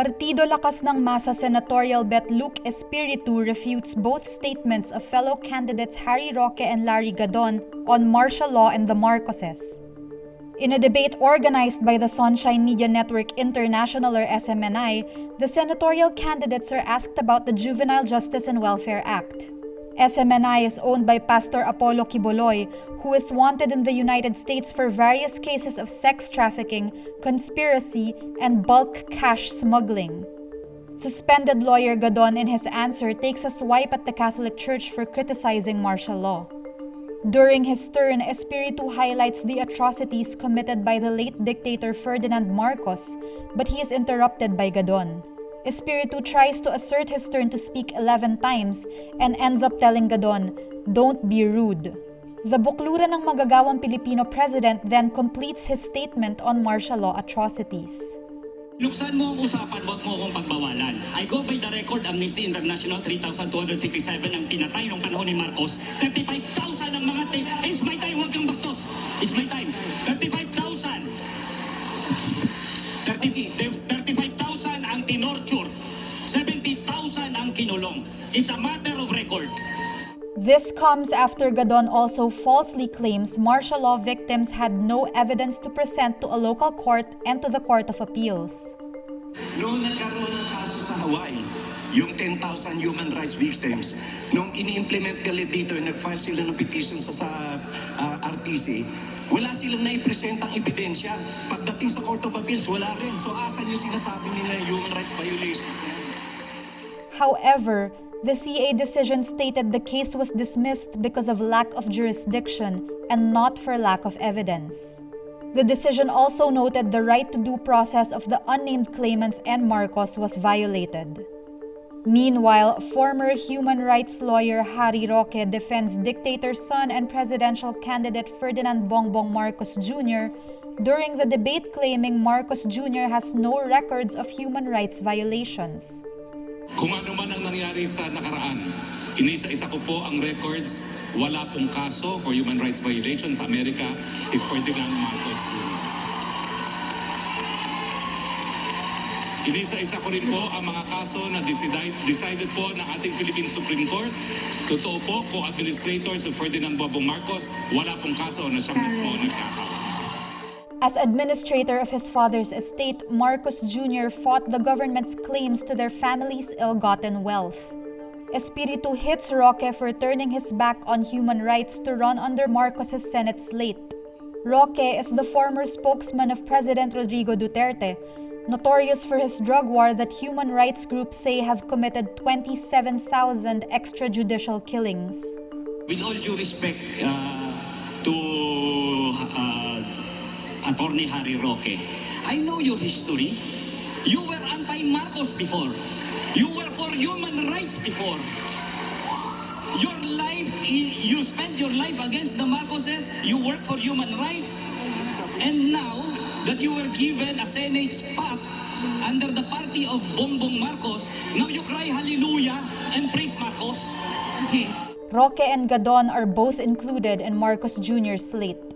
Partido Lakas ng Masa Senatorial bet Luke Espiritu refutes both statements of fellow candidates Harry Roque and Larry Gadon on martial law and the Marcoses. In a debate organized by the Sunshine Media Network International or SMNI, the senatorial candidates are asked about the Juvenile Justice and Welfare Act. SMNI is owned by Pastor Apollo Quiboloy, who is wanted in the United States for various cases of sex trafficking, conspiracy, and bulk cash smuggling. Suspended lawyer Gadon in his answer takes a swipe at the Catholic Church for criticizing martial law. During his turn, Espiritu highlights the atrocities committed by the late dictator Ferdinand Marcos, but he is interrupted by Gadon. Espiritu tries to assert his turn to speak 11 times and ends up telling Gadon, "Don't be rude." The bukluran ng magagawang Pilipino president then completes his statement on martial law atrocities. Luksan mo ang usapan, wag mo akong pagbawalan. I go by the record, Amnesty International, 3,257 ang pinatay nung panahon ni Marcos. 35,000 ang mga it's my time, wag kang bastos. It's my time. 35,000. 35,000 ang tinorture. 70,000 ang kinulong. It's a matter of record. This comes after Gadon also falsely claims martial law victims had no evidence to present to a local court and to the Court of Appeals. Noong nagkaroon ng kaso sa Hawaii, yung 10,000 human rights victims, nung ini-implement nila dito, nag-file sila ng petition sa RTC, wala silang naipresent ang ebidensya. Pagdating sa Court of Appeals, wala rin. So asan yung sinasabi nila human rights violations? However, the CA decision stated the case was dismissed because of lack of jurisdiction and not for lack of evidence. The decision also noted the right to due process of the unnamed claimants and Marcos was violated. Meanwhile, former human rights lawyer Harry Roque defends dictator's son and presidential candidate Ferdinand Bongbong Marcos Jr. during the debate, claiming Marcos Jr. has no records of human rights violations. Kung ano man ang nangyari sa nakaraan, inisa-isa ko po ang records, wala pong kaso for human rights violations sa Amerika si Ferdinand Marcos Jr. Inisa-isa ko rin po ang mga kaso na decided po ng ating Philippine Supreme Court. Totoo po, co-administrators of Ferdinand Bongbong Marcos, wala pong kaso na siya mismo nagkakaroon. As administrator of his father's estate, Marcos Jr. fought the government's claims to their family's ill-gotten wealth. Espiritu hits Roque for turning his back on human rights to run under Marcos's Senate slate. Roque is the former spokesman of President Rodrigo Duterte, notorious for his drug war that human rights groups say have committed 27,000 extrajudicial killings. With all due respect to Attorney Harry Roque, I know your history. You were anti-Marcos before. You were for human rights before. Your life, you spent your life against the Marcoses. You work for human rights. And now that you were given a Senate spot under the party of Bongbong Marcos, now you cry hallelujah and praise Marcos. Roque and Gadon are both included in Marcos Jr.'s slate.